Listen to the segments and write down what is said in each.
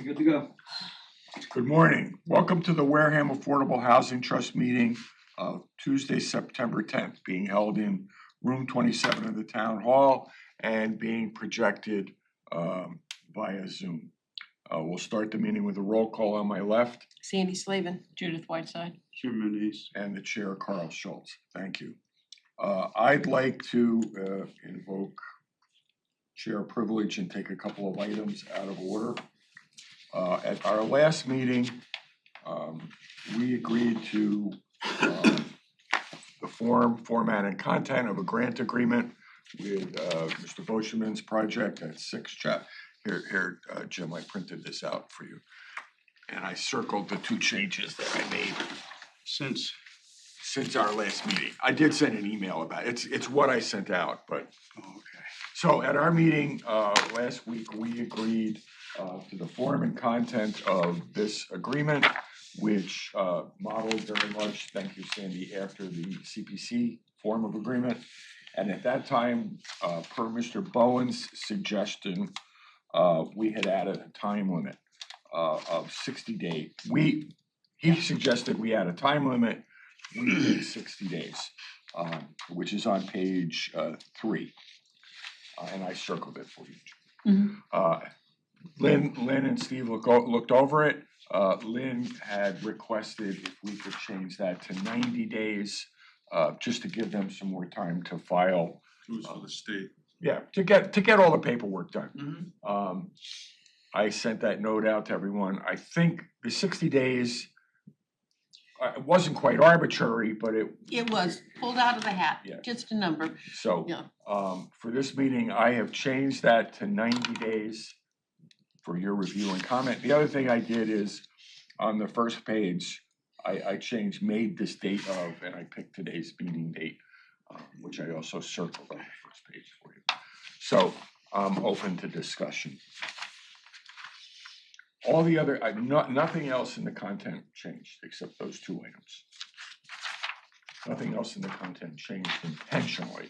You're good to go. Good morning. Welcome to the Wareham Affordable Housing Trust meeting of Tuesday, September 10th, being held in room 27 of the town hall and being projected via Zoom. We'll start the meeting with a roll call on my left. Sandy Slavin. Judith Whiteside. Jim Manise. And the chair, Carl Schultz. Thank you. I'd like to invoke chair privilege and take a couple of items out of order. At our last meeting, we agreed to the format, and content of a grant agreement with Mr. Boschman's project at 6 Here, Jim, I printed this out for you. And I circled the two changes that I made since our last meeting. I did send an email about it. It's what I sent out, but. Oh, okay. So at our meeting last week, we agreed to the form and content of this agreement, which modeled very much, thank you, Sandy, after the CPC form of agreement. And at that time, per Mr. Bowen's suggestion, we had added a time limit of 60 days. He suggested we add a time limit. We did 60 days, which is on page 3. And I circled it for you. Lynn and Steve looked over it. Lynn had requested if we could change that to 90 days, just to give them some more time to file. It was for the state. Yeah, to get all the paperwork done. I sent that note out to everyone. I think the 60 days, it wasn't quite arbitrary, but It was pulled out of the hat, Yeah. just a number. so Yeah. for this meeting, I have changed that to 90 days for your review and comment. The other thing I did is on the first page, I changed made this date of, and I picked today's meeting date, which I also circled on the first page for you. So I'm open to discussion. All the other, nothing else in the content changed except those two items. Nothing else in the content changed intentionally.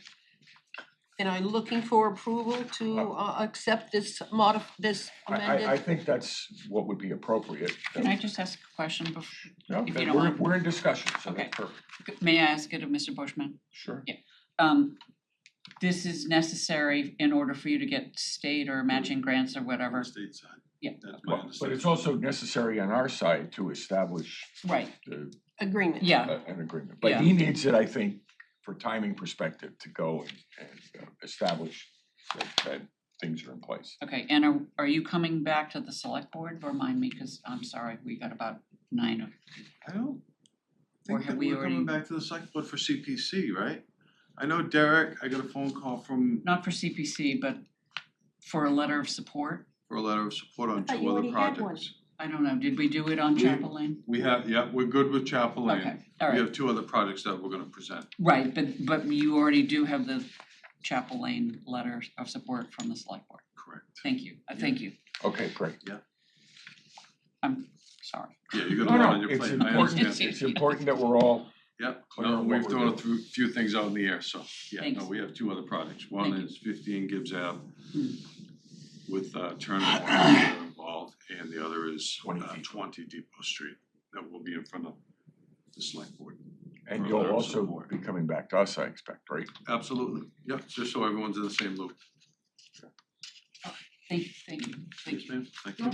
And I'm looking for approval to accept this amended. I think that's what would be appropriate. Can I just ask a question before, No, if you don't mind? we're in discussion, so Okay. that's perfect. May I ask it of Mr. Bushman? Sure. This is necessary in order for you to get state or matching grants or On whatever? the state side. Yeah. That's my But understanding. it's also necessary on our side to establish Right, Agreement. yeah, an agreement. But Yeah. he needs it, I think, for timing perspective, to go and establish that things are in place. okay, and are you coming back to the select board? Remind me, cause I'm sorry, we got about 9 of, I don't Or think have that we we're coming already- back to the select board for CPC, right? I know Derek, I got a phone call from, not for CPC, but for a letter of support? for a letter of support on thought 2 you other already had one. projects. I don't know, did we do it on Chapel Lane? We have, yeah, we're good with Chapel Lane. Okay, all We right, have 2 other projects that we're gonna present. right, but you already do have the Chapel Lane letter of support from the select board. Correct. Thank you, thank you, Okay, great. I'm sorry. Yeah, you got a No, lot no, on your it's plate, I important, understand. it's important that we're all, Yep, clear no, on what we've we're thrown a doing. few things out in the air, so, yeah, Thanks. no, we have 2 other projects. One Thank you. is 15 Gibbs Ave Hmm. with Turner and Warren involved, and the other is 20 Depot Street that will be in front of the select board. and For a you'll letter of also support. be coming back to us, I expect, right? Absolutely, yep, just so everyone's in the same loop. Thank you. Yes, ma'am, thank you.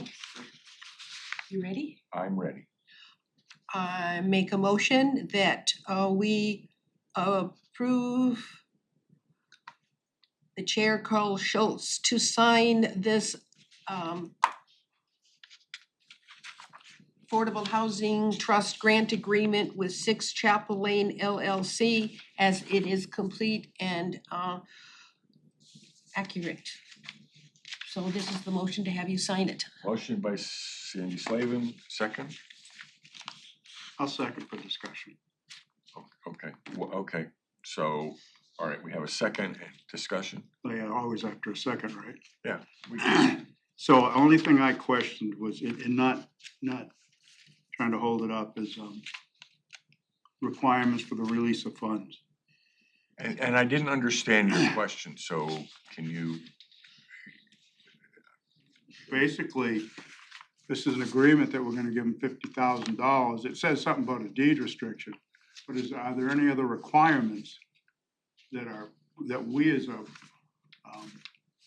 You ready? I'm ready. I make a motion that we approve the chair, Carl Schultz, to sign this Affordable Housing Trust Grant Agreement with 6 Chapel Lane LLC as it is complete and accurate. So this is the motion to have you sign it. Motion by Sandy Slavin, second? I'll second for discussion. Okay, okay, so, all right, we have a second discussion. Yeah, always after a second, right? Yeah. So only thing I questioned was, and not trying to hold it up, is requirements for the release of funds. And I didn't understand your question, so can you, Basically, this is an agreement that we're gonna give them $50,000. It says something about a deed restriction, but are there any other requirements that we as a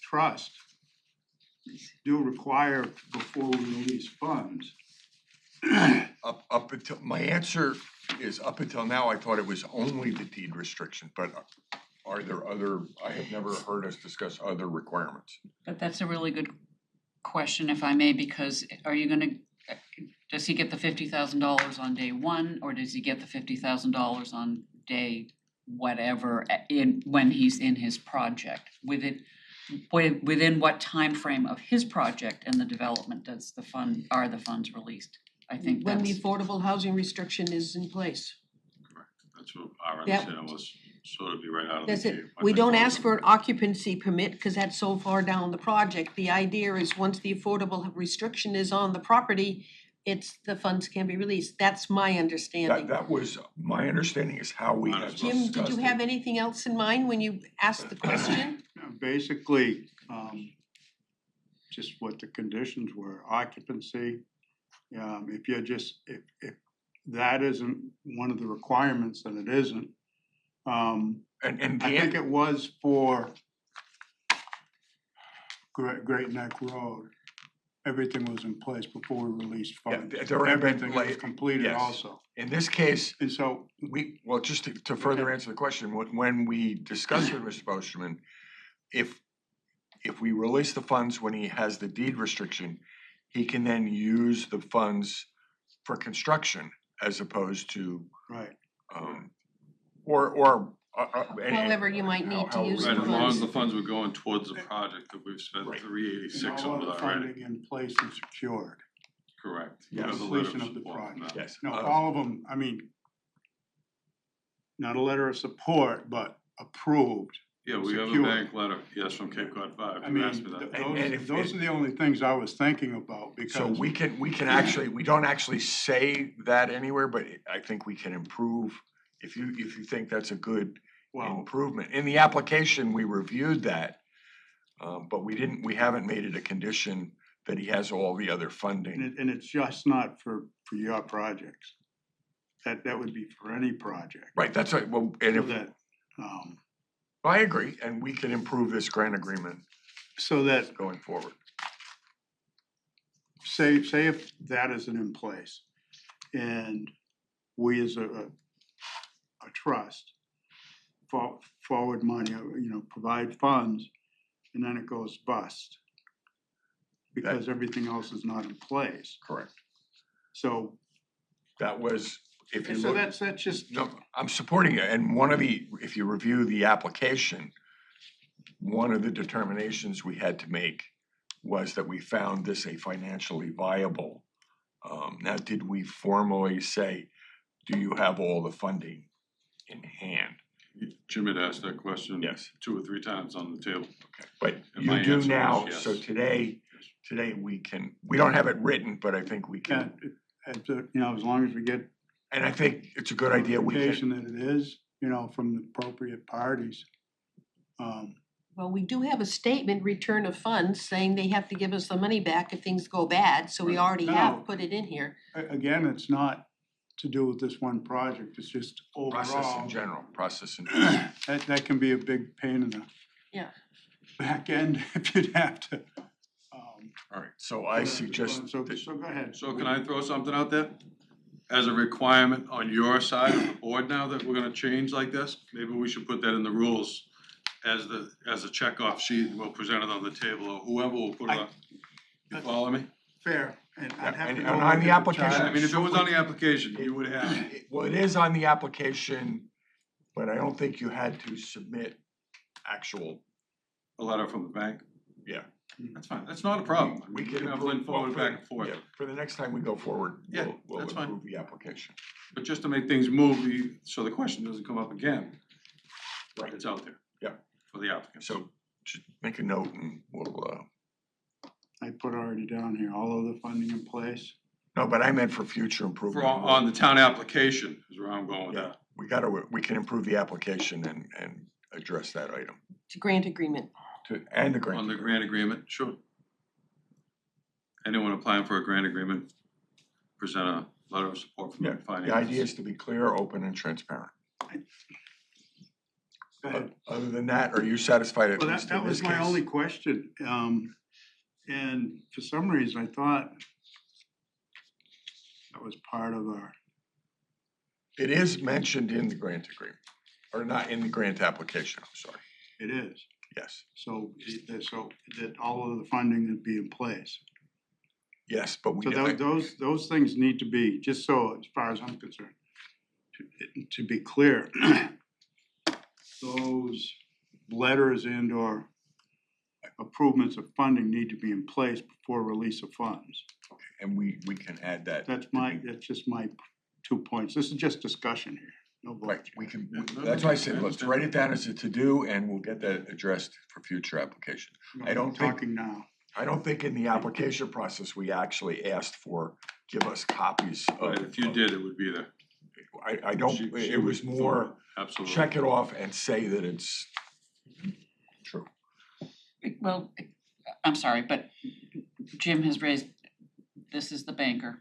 trust do require before we release funds? Up until, my answer is up until now, I thought it was only the deed restriction, but are there other, I have never heard us discuss other requirements. But that's a really good question, if I may, because are you gonna, does he get the $50,000 on day one, or does he get the $50,000 on day whatever when he's in his project? Within what time frame of his project and the development are the funds released? I think When that's. the affordable housing restriction is in place. Correct. That's what our Yep. understanding was, sort of be right out of the That's gate. it. We don't ask for an occupancy permit because that's so far down the project. The idea is once the affordable restriction is on the property, the funds can be released. That's my understanding. That was, my understanding is how we Mine have as well. discussed Jim, did you have anything else in mind when you asked the question? Basically, just what the conditions were, occupancy. If you're if that isn't one of the requirements, then it isn't. And I think it was for Great Neck Road. Everything was in place before we released funds. Yeah, there have been Everything was completed yes. also. in this case, And so, well, just to further answer the question, when we discussed with Mr. Bosterman, if we release the funds when he has the deed restriction, he can then use the funds for construction as opposed to, right, or However you might need to use Right, the as long as funds. the funds were going towards the project that we've spent Right. $386 and all on of the already. funding in place and secured. Correct. Yes. We have a letter Completion of the support from project. them. Yes. No, all of them, I mean, not a letter of support, but approved. Yeah, we have a Secure. bank letter, yes, from Cape Cod Five, I you mean, asked me that. And if those are the only things I was thinking about So because, we can actually, we don't actually say that anywhere, but I think we can improve, if you think that's a good well, improvement. In the application, we reviewed that, but we haven't made it a condition that he has all the other funding. and it's just not for your projects. That would be for any project. Right, that's right, well, and So if, that, I agree, and we can improve this grant agreement so that, going forward. say if that isn't in place and we as a trust forward money, provide funds, and then it goes bust because everything else is not in place. Correct. So, That was, if you so look. that's just, No, I'm supporting it, and if you review the application, one of the determinations we had to make was that we found this a financially viable. Now, did we formally say, do you have all the funding in hand? Jim had asked that question Yes. 2 or 3 times on the table. But And my you do answer was now, yes. so today we don't have it written, but I think we yeah, can. as long as we get And I think it's a good idea, we notification can, that it is, from the appropriate parties. Well, we do have a statement, return of funds, saying they have to give us the money back if things go bad, so we already No. have put it in here. Again, it's not to do with this one project, it's just process overall. in general, process in. That can be a big pain in the Yeah. back end if you'd have to. All right, so I suggest So that, go ahead. So can I throw something out there? As a requirement on your side of the board now that we're gonna change like this, maybe we should put that in the rules as a checkoff sheet, and we'll present it on the table, or whoever will put it on. You follow me? Fair, and I'd have And- to and go on look the at application- charge. I mean, if it was on the application, you would have. well, it is on the application, but I don't think you had to submit actual, A letter from the bank, yeah. that's fine, that's not a problem. We can can have improve, Lynn forward back and forth. yeah, for the next time we go forward, Yeah, we'll that's fine. improve the application. But just to make things move, so the question doesn't come up again. Right. It's out there. Yeah. For the applicant. So just make a note and we'll, I put already down here, all of the funding in place. no, but I meant for future For, improvement. on the town application is where I'm going with Yeah, that. we can improve the application and address that item It's a grant agreement. and the grant. On the grant agreement, sure. anyone applying for a grant agreement, present a letter of support from Yeah, the finance. the idea is to be clear, open, and transparent. Go ahead. Other than that, are you satisfied at Well, least that in this was my case? only question, and for some reason, I thought that was part of our, It is mentioned in the grant agreement, or not in the grant application, I'm sorry, it is, yes. so that all of the funding would be in place. Yes, but we, So those things need to be, just so as far as I'm concerned, to be clear, those letters and or improvements of funding need to be in place before release of funds. and we can add that. That's just my 2 points. This is just discussion here, no vote. Right, we can, Yeah, no, that's why I I said, let's understand. write it down as a to-do and we'll get that addressed for future application. No, I don't I'm think- talking now. I don't think in the application process, we actually asked for, give us copies of. Right, if you did, it would be there. I don't, She it was would more, fill it, absolutely. check it off and say that it's true. Well, I'm sorry, but Jim has raised, this is the banker.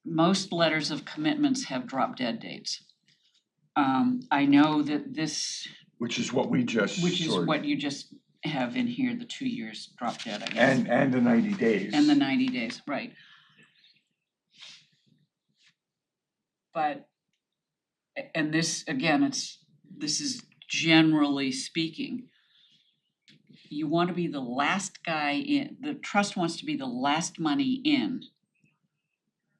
Most letters of commitments have drop dead dates. I know that this, Which is what we just which is sort of- what you just have in here, the 2 years drop dead, I guess. and the 90 days. And the 90 days, right. But, and this, again, this is generally speaking. You want to be the last guy in, the trust wants to be the last money in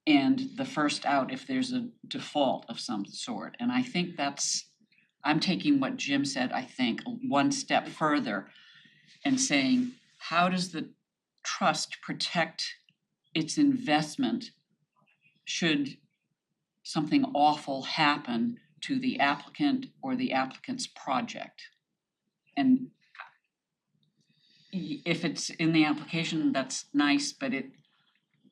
and the first out if there's a default of some sort. And I think I'm taking what Jim said, I think, one step further and saying, how does the trust protect its investment should something awful happen to the applicant or the applicant's project? And if it's in the application, that's nice, but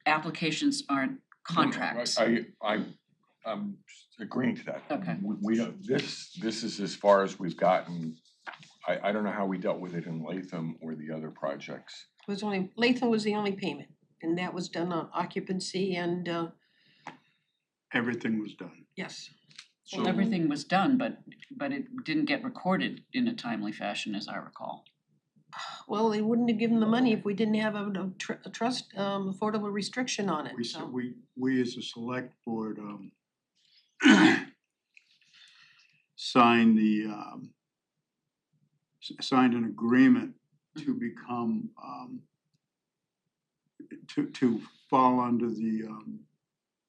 applications aren't contracts. I'm agreeing to that. Okay. We don't, this is as far as we've gotten. I don't know how we dealt with it in Latham or the other projects. Latham was the only payment, and that was done on occupancy and, Everything was done. yes. Well, everything was done, but it didn't get recorded in a timely fashion, as I recall. Well, they wouldn't have given the money if we didn't have a trust, affordable restriction on it, We, so. we as a select board, signed signed an agreement to become, to fall under the,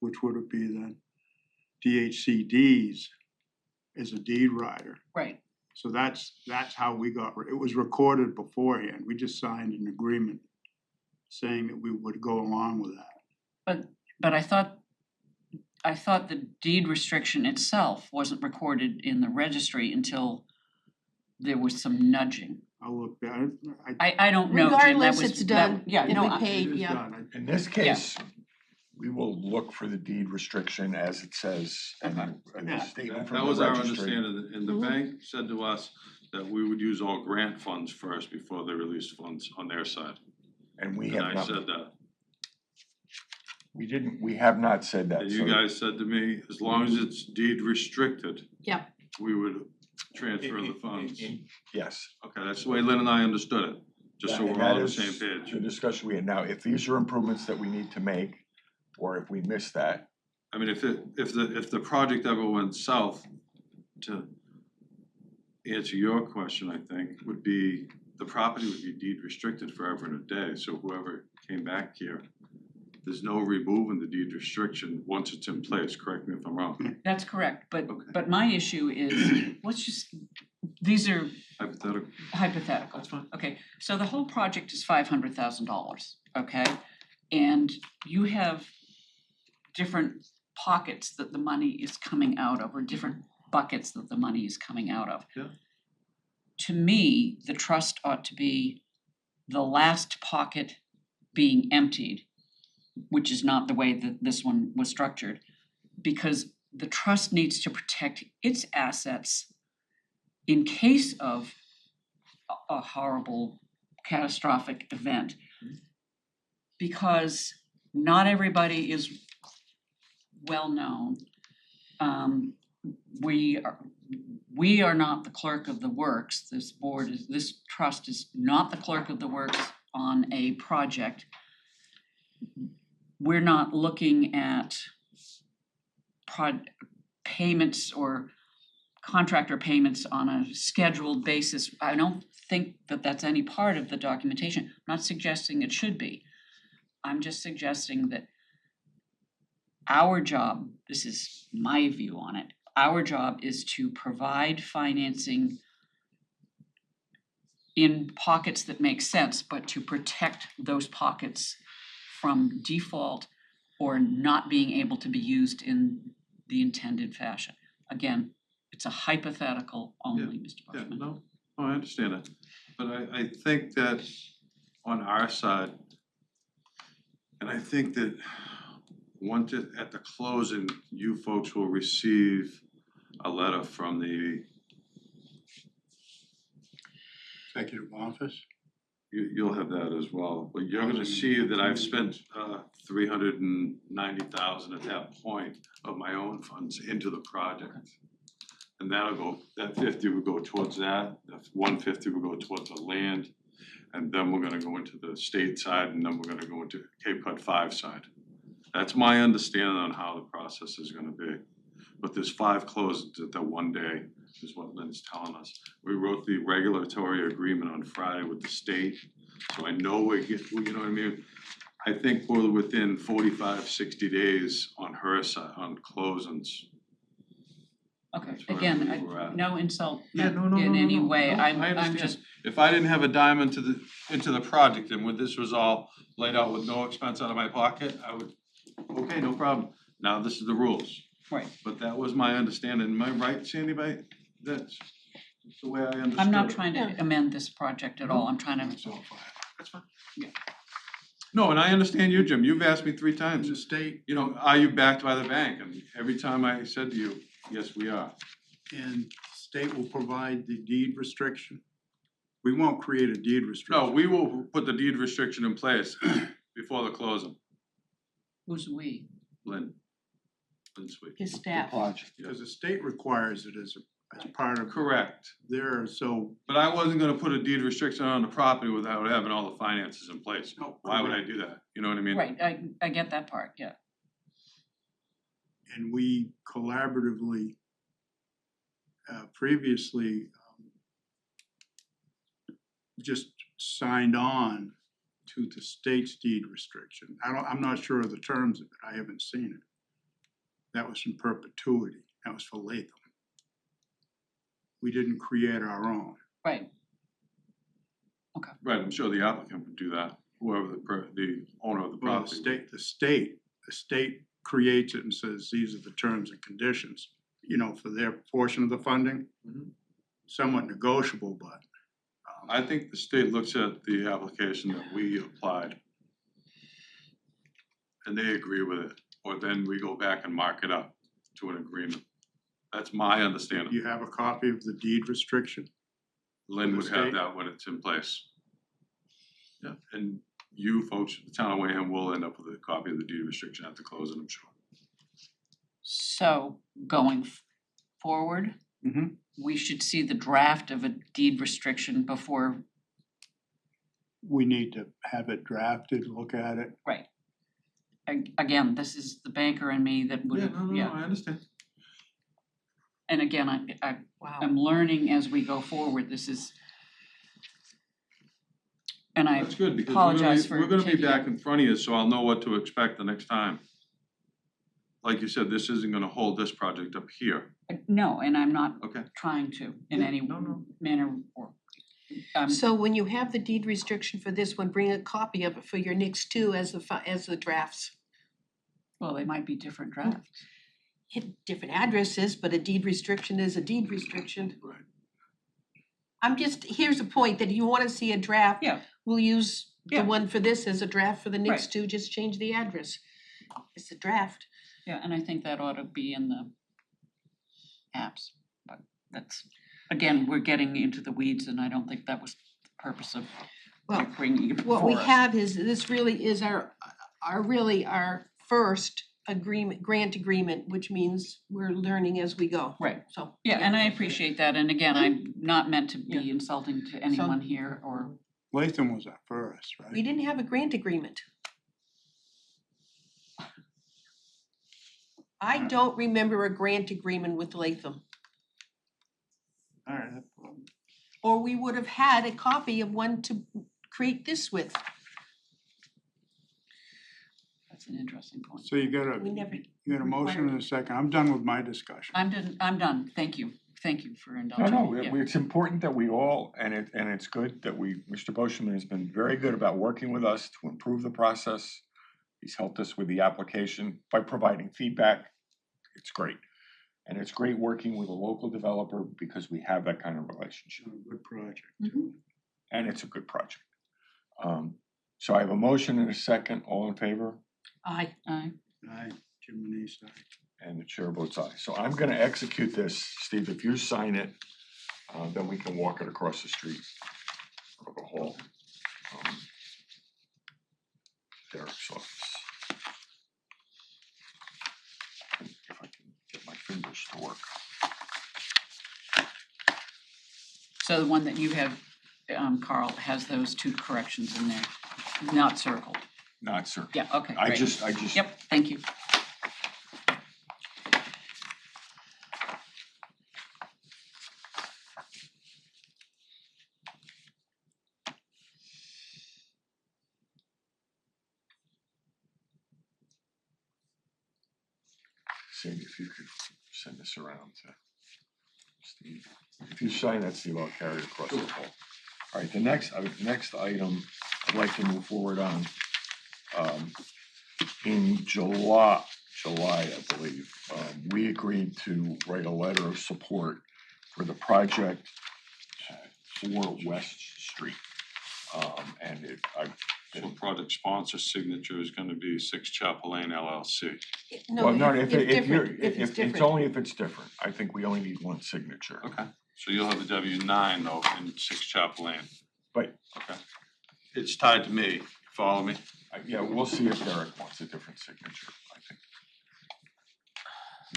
which would it be then? DHCDs as a deed rider. Right. So that's how we got, it was recorded beforehand. We just signed an agreement saying that we would go along with that. But I thought the deed restriction itself wasn't recorded in the registry until there was some nudging. I'll look back, I don't know, Jim, that Regardless, was, it's done. yeah, It'll no, be I- paid, it is yeah. done. In this case, we will look for the deed restriction as it says in Okay. the statement That from the was our registry. understanding, and the Mhm. bank said to us that we would use all grant funds first before they released funds on their side. And we And have I not, said that, we have not said that, and so. you guys said to me, as long as it's deed restricted. Yep. We would transfer the funds. Yes. Okay, that's the way Lynn and I understood it, just so And we're all that on the is same page. the discussion we had. Now, if these are improvements that we need to make, or if we miss that, I mean, if the project ever went south, to answer your question, I think, would be, the property would be deed restricted forever and a day, so whoever came back here, there's no removing the deed restriction once it's in place, correct me if I'm wrong, that's correct, Okay. but my issue is, let's just, these are hypothetical. hypothetical. That's fine. Okay, so the whole project is $500,000, okay? And you have different pockets that the money is coming out of, or different buckets that the money is coming out of. Yeah. To me, the trust ought to be the last pocket being emptied, which is not the way that this one was structured, because the trust needs to protect its assets in case of a horrible catastrophic event. because not everybody is well-known. We are not the clerk of the works, this trust is not the clerk of the works on a project. We're not looking at payments or contractor payments on a scheduled basis. I don't think that that's any part of the documentation. I'm not suggesting it should be. I'm just suggesting that our job, this is my view on it, our job is to provide financing in pockets that make sense, but to protect those pockets from default or not being able to be used in the intended fashion. Again, it's a hypothetical only, Mr. Yeah, Bushman. no, I understand it, but I think that on our side, and I think that once at the closing, you folks will receive a letter from the, Executive office. you'll have that as well, but you're gonna see that I've spent $390,000 at that point of my own funds into the project. And that'll go, that 50 will go towards that 150 will go towards the land. And then we're gonna go into the state side, and then we're gonna go into Cape Cod 5 side. That's my understanding on how the process is gonna be. But there's 5 closings at that one day, is what Lynn's telling us. We wrote the regulatory agreement on Friday with the state, so I know you know what I mean? I think we're within 45, 60 days on her side, on closings. Okay, That's where again, we're at. no insult Yeah, no, no, in no, any no, way, no, I'm I understand. just, If I didn't have a dime into the project and when this was all laid out with no expense out of my pocket, I would, okay, no problem. Now this is the rules. right, But that was my understanding. Am I right, Sandy? That's the way I understood it. I'm not trying Yeah. to amend this project at all, I'm trying to, That's all fine. That's fine. Yeah. No, and I understand you, Jim. You've asked me 3 The times, state you know, are you backed by the bank? And every time I said to you, yes, we are. and state will provide the deed restriction. We won't create a deed restriction. No, we will put the deed restriction in place before the closing. who's we? Lynn Sweet. His The staff. project. Because the state requires it as part of Correct. their, so. But I wasn't gonna put a deed restriction on the property without having all the finances in place. No, Why would I do that? You know what I mean? Right, I get that part, yeah. And we collaboratively, previously, just signed on to the state's deed restriction. I'm not sure of the terms of it, I haven't seen it. That was in perpetuity, that was for Latham. We didn't create our own. Right, Right, I'm sure the applicant would do that, whoever the owner of the Well, property. the state creates it and says, these are the terms and conditions, you know, for their portion of the funding. Mhm. Somewhat negotiable, but. I think the state looks at the application that we applied. And they agree with it, or then we go back and mark it up to an agreement. That's my understanding. You have a copy of the deed restriction? Lynn the would have state? that when it's in place. Yeah, and you folks, the town of Wareham will end up with a copy of the deed restriction at the closing, I'm sure. so going forward, Mhm. we should see the draft of a deed restriction before, We need to have it drafted, look at it. right. Again, this is the banker and me that would, yeah, I understand. and again, Wow. I'm learning as we go forward, this is. And I That's good, because apologize for we're gonna be taking back in front of you, so I'll know what to expect the next time. Like you said, this isn't gonna hold this project up here, no, and I'm not okay? trying to in Yeah, any no. manner or, So when you have the deed restriction for this one, bring a copy of it for your next 2 as the drafts. well, they might be different drafts. Hit different addresses, but a deed restriction is a deed restriction. Right. Here's a point that you wanna see a draft. Yeah. We'll use the Yeah. one for this as a draft for the next Right. 2, just change the address. It's a draft. Yeah, and I think that ought to be in the apps, but that's, again, we're getting into the weeds and I don't think that was the purpose of Well, bringing it what we before us. have is, this really is our first agreement, grant agreement, which means we're learning as we go, Right, so. yeah, and I appreciate that, and again, I'm not meant to be insulting to anyone here or, Latham was our first, We right? didn't have a grant agreement. I don't remember a grant agreement with Latham, All right, or we would have had a copy of one to create this with. that's an interesting point. so you got We never, a motion and a second. I'm done with my discussion. I'm done, thank you for No, indulging no, me, yeah. it's important that we all, and it's good that Mr. Boschman has been very good about working with us to improve the process. He's helped us with the application by providing feedback. It's great. And it's great working with a local developer because we have that kind of relationship. Good project. And it's a good project. So I have a motion and a second, all in favor, aye. Aye. Aye, Jim Manise, aye. and the chair votes aye. So I'm gonna execute this, Steve, if you sign it, then we can walk it across the street or the hall. Derek's office. If I can get my fingers to work. So the one that you have, Carl, has those two corrections in there, not circled, Not certain. yeah, okay, I great. just, Yep, thank you. Sandy, if you could send this around to Steve. If you sign that, Steve, I'll carry it across the hall. All right, the next item I'd like to move forward on. In July, I believe, we agreed to write a letter of support for the project for West Street. And So project sponsor signature is gonna be 6 Chapel Lane LLC. well, no, if you're, different, if it's it's different. only if it's different. I think we only need one signature. Okay. So you'll have the W-9 though in 6 Chapel Lane. But Okay. It's tied to me, follow me? yeah, we'll see if Derek wants a different signature, I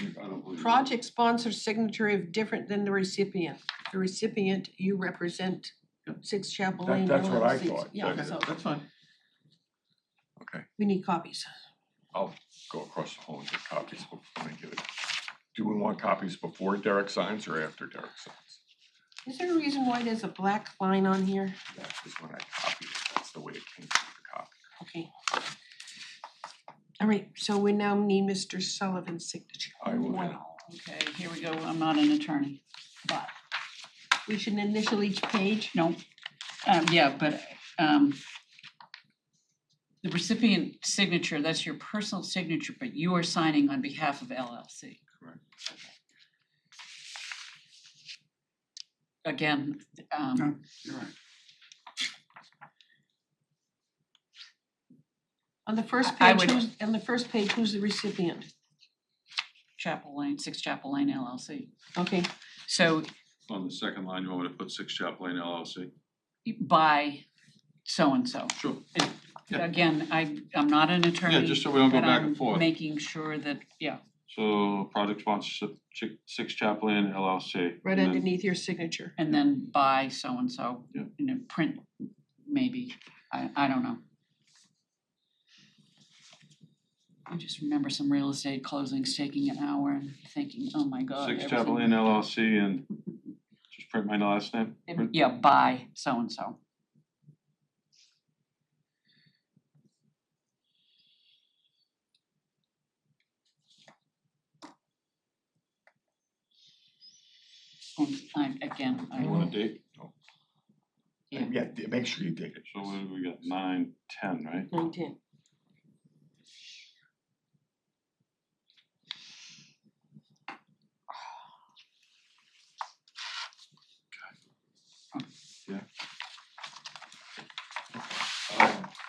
think. I don't believe. Project sponsor signature is different than the recipient. The recipient, you represent 6 Chapel Lane That's what I LLC. thought. Yeah, Okay, so That's fine. Okay, we need copies. I'll go across the hall and get copies before I give it. Do we want copies before Derek signs or after Derek signs? Is there a reason why there's a black line on here? That is when I copied it, that's the way it came through the copy. Okay. All right, so we now need Mr. Sullivan's signature. I will, Wow, okay, here we go, I'm not an attorney, but, We should initial each page. no, yeah, but, the recipient signature, that's your personal signature, but you are signing on behalf of LLC. Correct. Again, No, you're right. On the first I page, would- on the first page, who's the recipient? Chapel Lane, 6 Chapel Lane LLC. Okay, So On the second line, you want me to put 6 Chapel Lane LLC? by so-and-so. Sure. Yeah. Again, I'm not an attorney. Yeah, just so we don't go but back I'm and forth. making sure that, yeah, So project sponsorship, 6 Chapel Lane LLC. right and then- underneath your signature. and then by so-and-so, Yeah. in a print, maybe, I don't know. I just remember some real estate closings taking an hour and thinking, oh my God. 6 Chapel Lane LLC and just print my last name. everything- Yeah, by so-and-so. Again, I You want a date? Yeah. yeah, make sure you date it. So what do we got, 9/10, right? 19.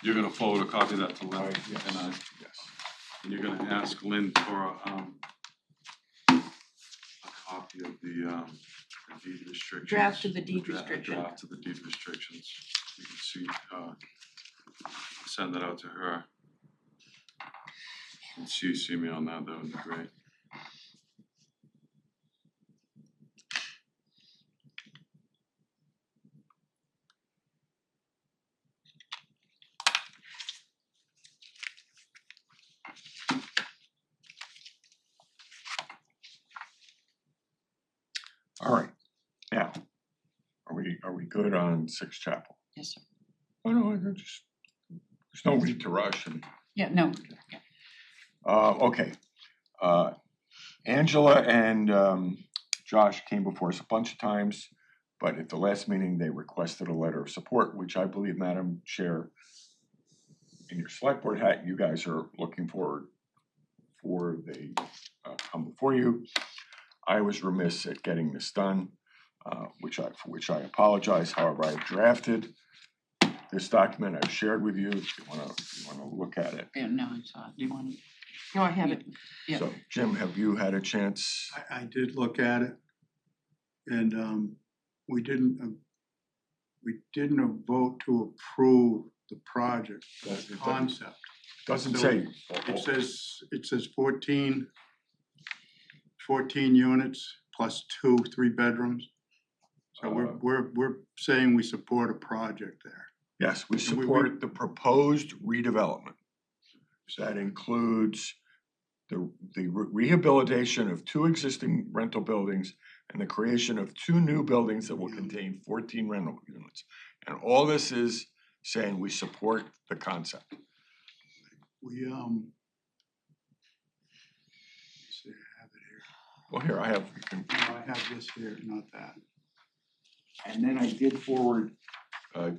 You're gonna forward a copy of that to Lynn, Right, yes, and yes. you're gonna ask Lynn for a copy give the deed restrictions. Draft of the deed dra- restriction. Draft of the deed restrictions. You can see, send that out to her. And CC me on that, that would be great. All right, now, are we good on Six Chapel? Yes, sir. Oh, no, I just, there's no need to rush and, Yeah, no, okay. Angela and Josh came before us a bunch of times, but at the last meeting, they requested a letter of support, which I believe, Madam Chair, in your select board hat, you guys are looking forward for they come before you. I was remiss at getting this done, for which I apologize. However, I drafted this document I've shared with you. If you wanna look at it. yeah, no, I saw it. Do you want to? No, I have it. Yeah. So, Jim, have you had a chance? I did look at it, and we didn't vote to approve the project, the Doesn't- concept. Doesn't So, say. It says 14 units plus 3 bedrooms. So we're saying we support a project there. Yes, we we- support the proposed redevelopment. That includes the rehabilitation of 2 existing rental buildings and the creation of 2 new buildings that will contain 14 rental units. And all this is saying we support the concept. We let's see, I have it here. Well, here, I have, you can, No, I have this here, not that. and then I did forward,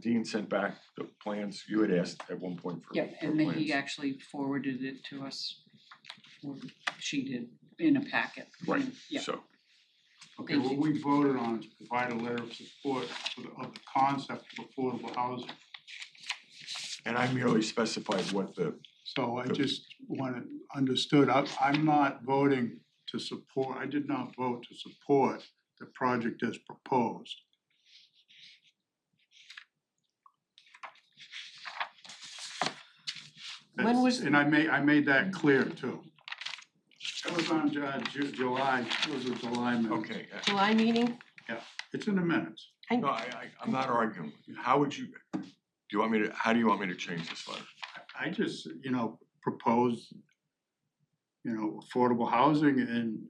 Dean sent back the plans, you had asked at one point for Yeah, for and then plans. he actually forwarded it to us, or she did, in a packet. Right, Yeah, so, Okay, Thank what you. we voted on is provide a letter of support of the concept of affordable housing. and I merely specified what the, So I just want it understood, I'm not voting to support, I did not vote to support the project as proposed. When was- And I made that clear too. That was on July, it was a July minute. okay, July meeting? It's in the minutes. no, I'm not arguing with you. How would you, how do you want me to change this letter? I just, propose, affordable housing and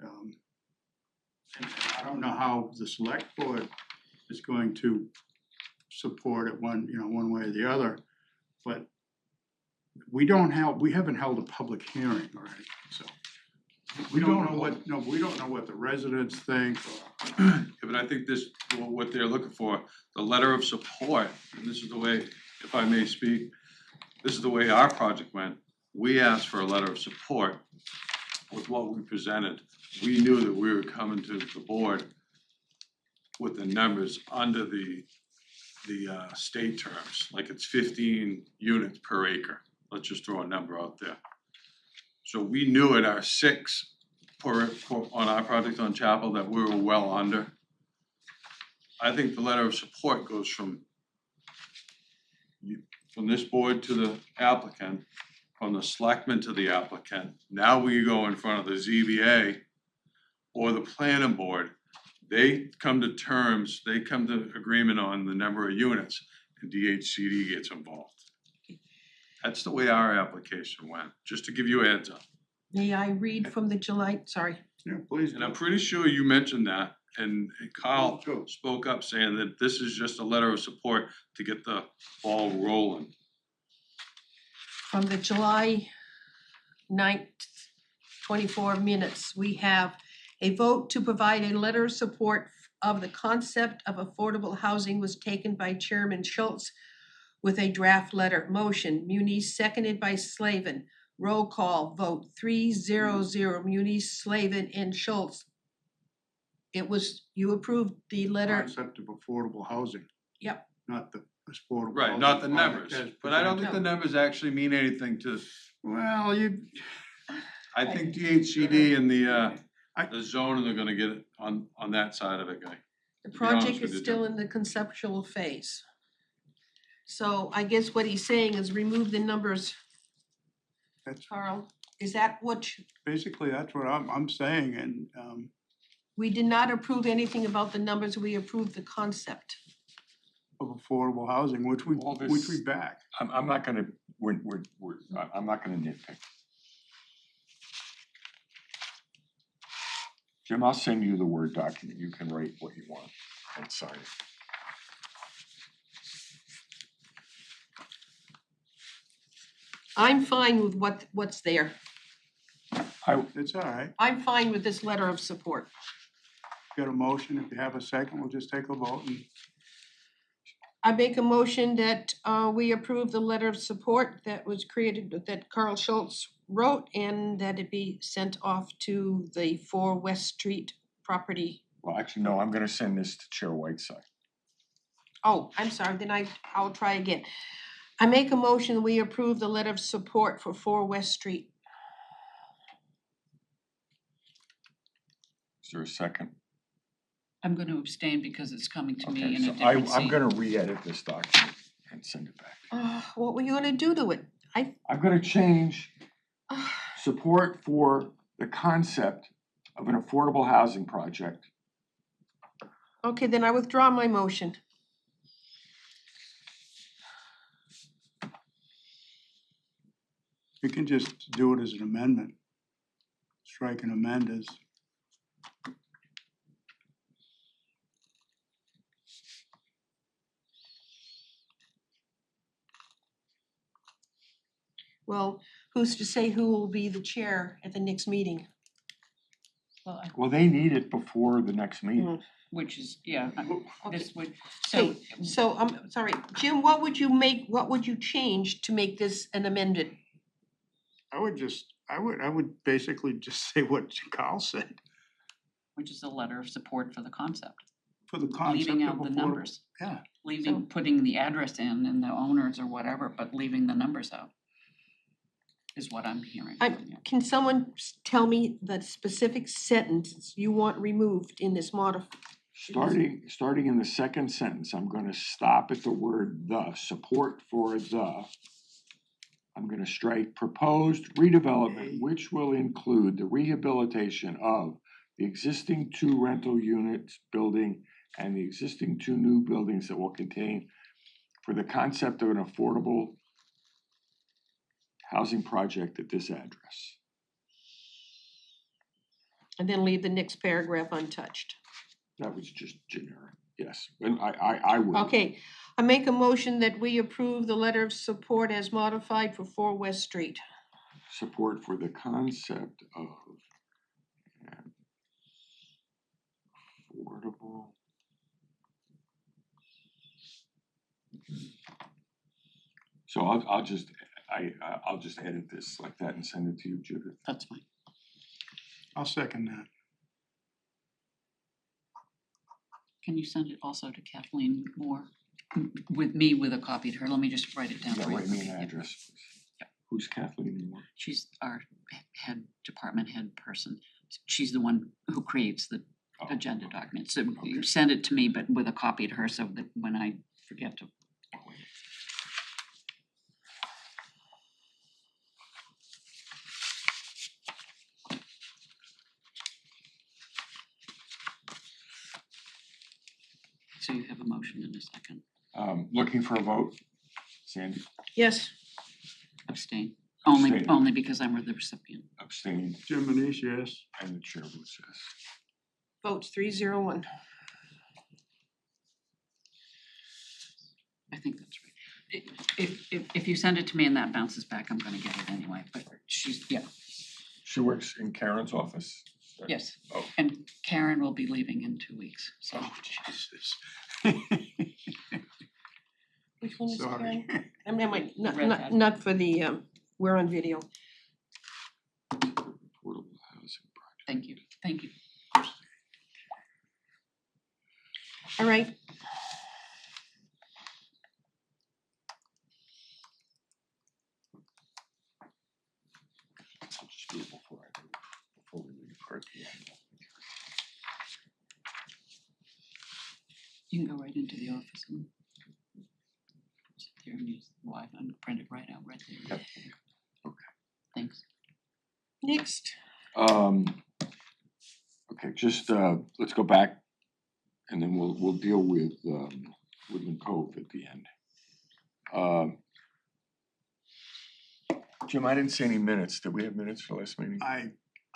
I don't know how the select board is going to support it one way or the other, but we haven't held a public hearing already, so. We don't know what the residents think or. Yeah, but I think this, what they're looking for, the letter of support, and this is the way, if I may speak, this is the way our project went. We asked for a letter of support with what we presented. We knew that we were coming to the board with the numbers under the state terms, like it's 15 units per acre. Let's just throw a number out there. So we knew at our 6 on our project on Chapel that we were well under. I think the letter of support goes from this board to the applicant, from the selectman to the applicant. Now we go in front of the ZBA or the planning board. They come to terms, they come to agreement on the number of units, and DHCD gets involved. That's the way our application went, just to give you a heads up. May I read from the July, sorry. Yeah, please. And I'm pretty sure you mentioned that, and Kyle Sure. spoke up saying that this is just a letter of support to get the ball rolling. From the July 9th, 24 minutes, we have a vote to provide a letter of support of the concept of affordable housing was taken by Chairman Schultz with a draft letter. Motion, Muniz, seconded by Slavin. Roll call vote 3-0-0, Muniz, Slavin, and Schultz. It was, you approved the letter, Concept of affordable housing. Yep. Not the affordable. Right, not the housing numbers, project as but I don't presented. think the numbers actually mean anything to, Well, I think DHCD and the The zoning, they're gonna get it on that side of it, guy. The be honest project with is you, still Jim. in the conceptual phase. So I guess what he's saying is remove the numbers, That's, Carl. Is that what, basically, that's what I'm saying, and, we did not approve anything about the numbers, we approved the concept. of affordable housing, which we All this- back. I'm not gonna, I'm not gonna nitpick. Jim, I'll send you the Word document, you can write what you want and sign it. I'm fine with what's there. It's all right. I'm fine with this letter of support. Got a motion, if you have a second, we'll just take a vote and I make a motion that we approve the letter of support that was created, that Carl Schultz wrote, and that it be sent off to the 4 West Street property. Well, actually, no, I'm gonna send this to Chair Whiteside. Oh, I'm sorry, then I'll try again. I make a motion that we approve the letter of support for 4 West Street. Is there a second? I'm gonna abstain because it's coming to me Okay, in a so different I'm seat. gonna re-edit this document and send it back. What were you gonna do to it? I'm gonna change support for the concept of an affordable housing project. Okay, then I withdraw my motion. you can just do it as an amendment. Strike and amend as, Well, who's to say who will be the chair at the next meeting? Well, Well, they need it before the next meeting. which is, yeah, Okay. this would, so, Okay, so I'm sorry, Jim, what would you change to make this an amended? I would basically just say what Carl said, which is a letter of support for the concept. for the concept of Leaving out the affordable. numbers, Yeah, leaving, putting the address in and the owners or whatever, but leaving the numbers out. Is what I'm hearing from you. Can someone tell me the specific sentence you want removed in this Starting in the second sentence, I'm gonna stop at the word "the," support for the. I'm gonna strike proposed redevelopment, which will include the rehabilitation of the existing 2 rental units building and the existing 2 new buildings that will contain for the concept of an affordable housing project at this address. and then leave the next paragraph untouched? That was just generic, yes, and I would. Okay, I make a motion that we approve the letter of support as modified for 4 West Street. Support for the concept of an affordable. So I'll just edit this like that and send it to you, Judith. That's fine. I'll second that. Can you send it also to Kathleen Moore? With me, with a copy to her, let me just write it down Yeah, for you. write me an Okay, address, please. Yep. Who's Kathleen Moore? She's our department head person. She's the one who creates the Oh, agenda okay. document. So you Okay. send it to me, but with a copy to her so that when I forget to. So you have a motion in a second. Looking for a vote, Sandy, Yes, Abstain. Abstain. Only because I'm the recipient. abstained, Jim Manish, yes. and the chair votes yes. votes 301. I think that's right. If you send it to me and that bounces back, I'm gonna get it anyway, but she's, yeah, She works in Karen's office. yes. Oh. And Karen will be leaving in 2 weeks, so. Oh, Jesus. Which one is Sorry. Karen? I mean, The red hat. not for the, we're on video. Affordable housing project. Thank you, thank you. All right, I'll just do it before we leave her at the end. You can go right into the office and sit there and use the Wi-Fi and print it right out right there. Yep. Okay. Thanks. Next, Okay, just, let's go back and then we'll deal with, Woodland Cove at the end. Jim, I didn't see any minutes. Did we have minutes for last meeting?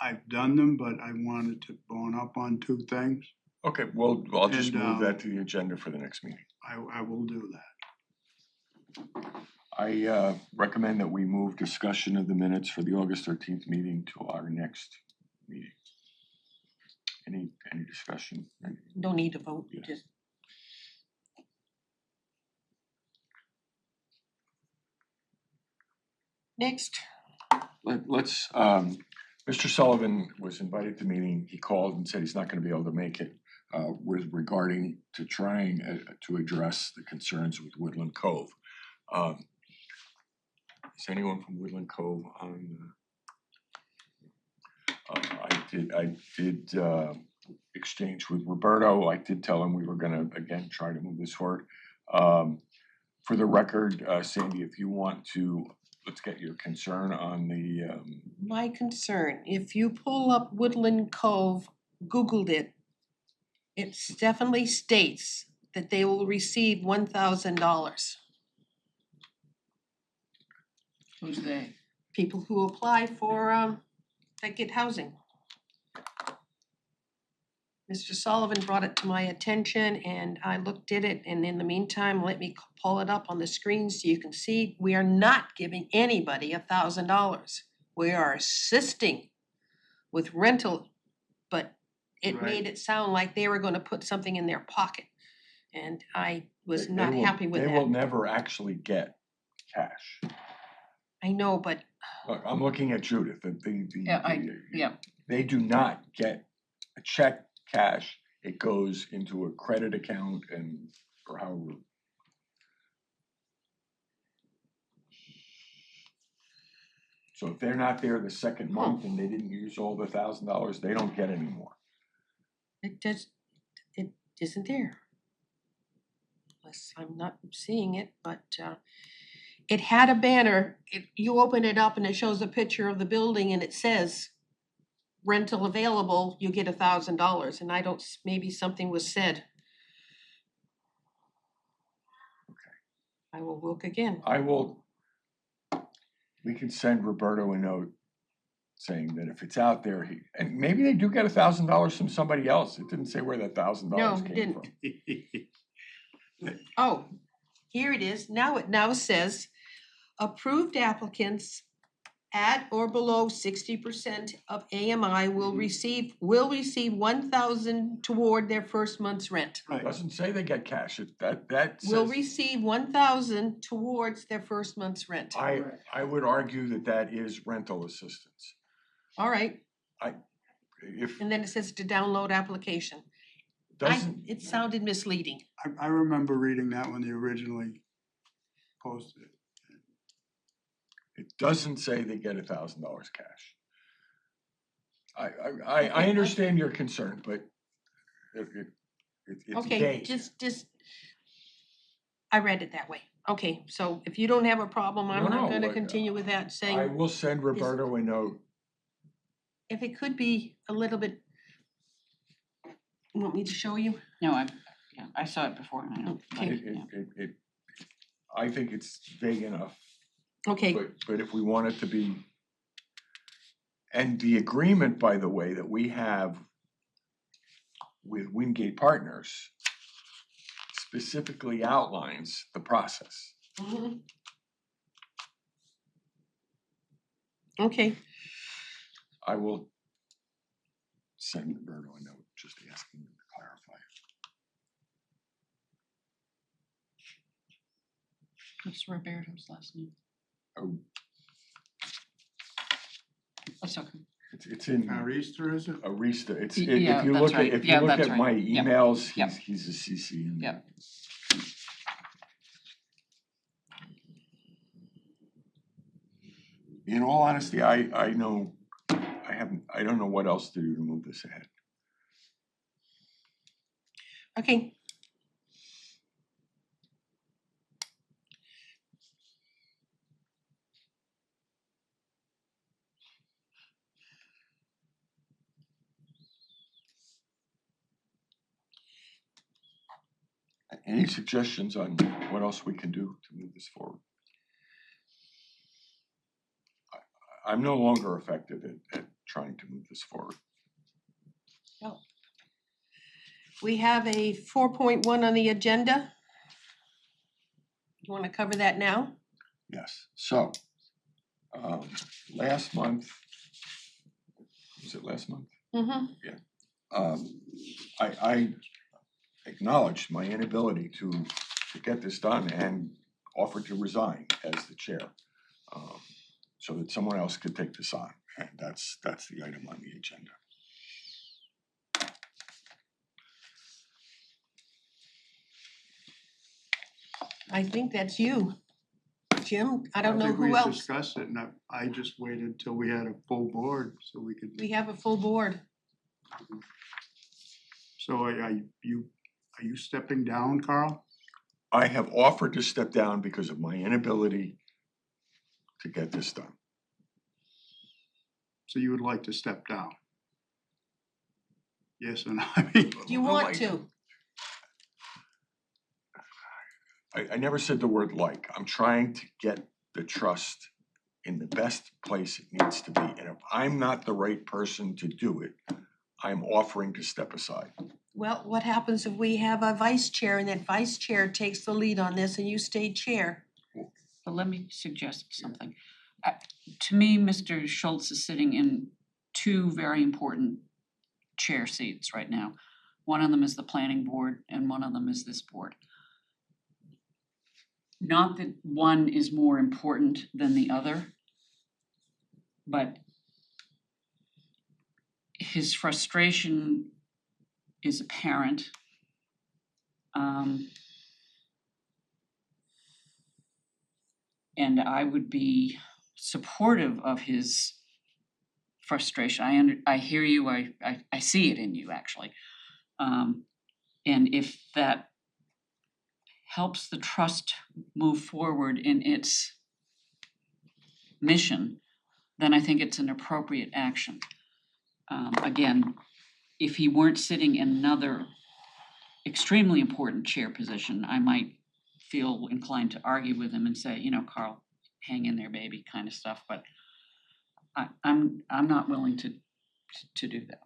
I've done them, but I wanted to bone up on two things. Okay, well, I'll just And, move that to the agenda for the next meeting. I will do that. I recommend that we move discussion of the minutes for the August 13th meeting to our next meeting. Any discussion? no need to vote, Yeah. just. Next, Let's, Mr. Sullivan was invited to the meeting. He called and said he's not gonna be able to make it with regarding to trying to address the concerns with Woodland Cove. Is anyone from Woodland Cove on? I did exchange with Roberto. I did tell him we were gonna, again, try to move this forward. For the record, Sandy, if you want to, let's get your concern on the, my concern, if you pull up Woodland Cove, Googled it, it definitely states that they will receive $1,000. Who's they? People who apply for, that get housing. Mr. Sullivan brought it to my attention and I looked at it, and in the meantime, let me pull it up on the screen so you can see, we are not giving anybody $1,000. We are assisting with rental, but it Right. made it sound like they were gonna put something in their pocket. And I was they not will- happy with They will that. never actually get cash. I know, but Look, I'm looking at Judith, Yeah. they do not get a check cash. It goes into a credit account and, or however. So if they're not there the second month and they didn't use all the $1,000, they don't get any more. it isn't there. Unless I'm not seeing it, but it had a banner, you open it up and it shows a picture of the building and it says rental available, you get $1,000, and I don't, maybe something was said. I will look again. We can send Roberto a note saying that if it's out there, and maybe they do get $1,000 from somebody else. It didn't say where that $1,000 it came from. didn't. Oh, here it is, now it says, approved applicants at or below 60% of AMI will receive $1,000 toward their first month's rent. It doesn't say they get cash. That Will says, receive $1,000 towards their first month's rent. I would argue that is rental assistance. All right, If, and then it says to download application. It sounded misleading. I remember reading that when they originally posted it. it doesn't say they get $1,000 cash. I understand your concern, but it's Okay, vague. just, I read it that way. Okay, so if you don't have a problem, I'm No, not no, gonna like, continue with that, I saying will send Roberto a note. if it could be a little bit. You want me to show you? No, I saw it before and I don't like it, yeah. I think it's vague enough. Okay, But if we want it to be, and the agreement, by the way, that we have with Wingate Partners specifically outlines the process. mhm. Okay, I will send Roberto a note just asking him to clarify. What's Roberto's last name? Oh, That's okay. it's in Easter, is it? Arista. It's, Yeah, if you that's look at, right. if you Yeah, look that's at right. my Yep. emails, Yep. he's a CC in there. Yep. In all honesty, I know, I don't know what else to do to move this ahead. okay. Any suggestions on what else we can do to move this forward? I'm no longer effective at trying to move this forward. We have a 4.1 on the agenda. You wanna cover that now? Yes, so, last month, was it last month? Mm-hmm. I acknowledged my inability to get this done and offered to resign as the chair, so that someone else could take this on, and that's the item on the agenda. I think that's you, Jim. I don't know think we who else. discussed it, and I just waited till we had a full board so we could. We have a full board. So are you stepping down, Carl? I have offered to step down because of my inability to get this done. So you would like to step down? Yes or no? I mean, Do you want to? I never said the word like. I'm trying to get the trust in the best place it needs to be. And if I'm not the right person to do it, I'm offering to step aside. Well, what happens if we have a vice chair and that vice chair takes the lead on this and you stay chair? But let me suggest something. To me, Mr. Schultz is sitting in two very important chair seats right now. One of them is the planning board and one of them is this board. Not that one is more important than the other, but his frustration is apparent. And I would be supportive of his frustration. I hear you, I see it in you actually. And if that helps the trust move forward in its mission, then I think it's an appropriate action. Again, if he weren't sitting in another extremely important chair position, I might feel inclined to argue with him and say, you know, Carl, hang in there, baby, kind of stuff, but I'm not willing to do that.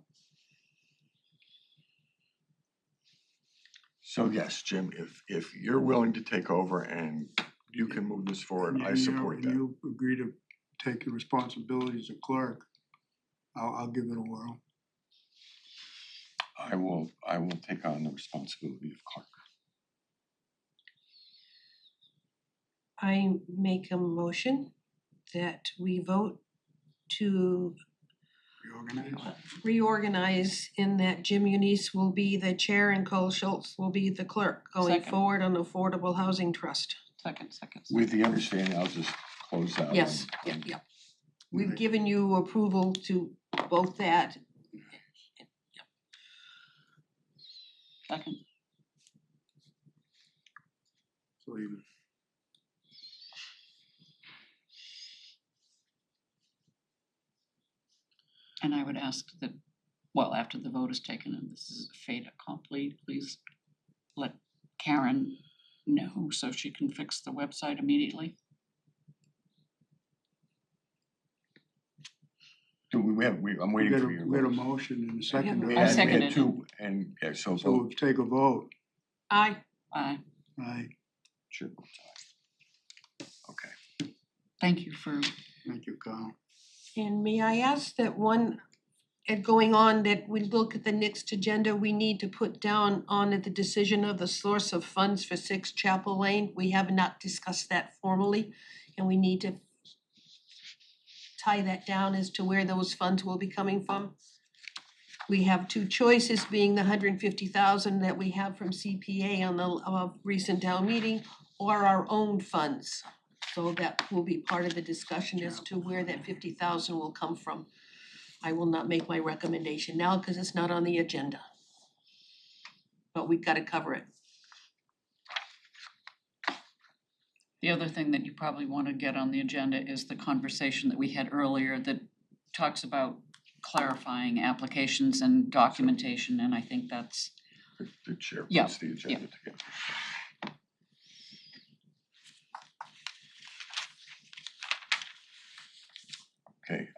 So yes, Jim, if you're willing to take over and you can move this forward, I support and that. you agree to take the responsibility as a clerk, I'll give it a whirl. I will take on the responsibility of clerk. I make a motion that we vote to Reorganize? reorganize in that Jim Eunice will be the chair and Cole Schultz will be the clerk going Second. forward on the Affordable Housing Trust. Second. With the understanding, I'll just close out. Yes, yeah. We've given you approval to both that. Second. So you, And I would ask that, well, after the vote is taken and this is a fait accompli, please let Karen know so she can fix the website immediately. I'm waiting for your we had a vote. motion and a second. We I'll had second it. two, and yeah, so So vote. we'll take a vote. Aye. Aye. Aye, Sure. Okay. Thank you for, thank you, Carl. And may I ask that one, going on, that we look at the next agenda, we need to put down on it the decision of the source of funds for 6 Chapel Lane. We have not discussed that formally, and we need to tie that down as to where those funds will be coming from. We have two choices, being the $150,000 that we have from CPA on the recent town meeting, or our own funds. So that will be part of the discussion as to where that $50,000 will come from. I will not make my recommendation now because it's not on the agenda. But we've got to cover it. the other thing that you probably want to get on the agenda is the conversation that we had earlier that talks about clarifying applications and documentation, and I think that's The chair Yeah, puts the agenda together. Okay,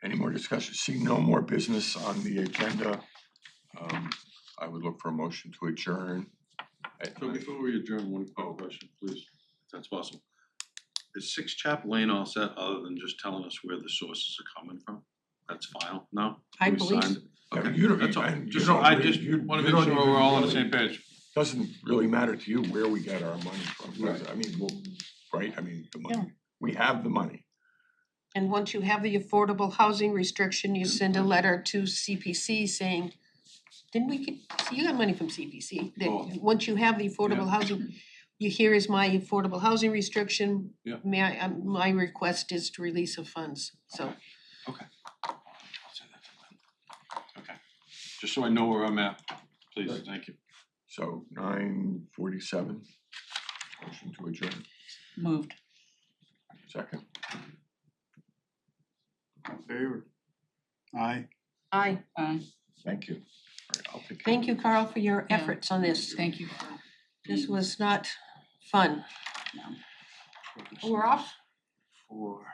any more discussion? Seeing no more business on the agenda, I would look for a motion to adjourn. So before we adjourn, one quick question, please, if that's possible. Is 6 Chap Lane all set, other than just telling us where the sources are coming from? That's final, no? I We believe signed it? Yeah, Okay, you don't- that's all, and you just so, don't I really- just you- wanna you make don't sure even we're all on the really- same page. Doesn't really matter to you where we get our money from, does Right. it? I mean, well, right, I mean, the Yeah. money, we have the money. And once you have the affordable housing restriction, you send a letter to CPC saying, didn't we get, you got money from CPC, that Oh. once you have the affordable housing, here is my affordable housing restriction. Yeah. May I, my request is to release of funds, so. Okay. I'll say that to them. Okay, just so I know where I'm at, please, Right. thank you. So 9:47, motion to adjourn, Moved. second. In favor? Aye. Aye, Thank you. All right, I'll take care thank of you, it. Carl, for your Yeah. efforts on this. Thank you for. This was not fun. No. We're off? For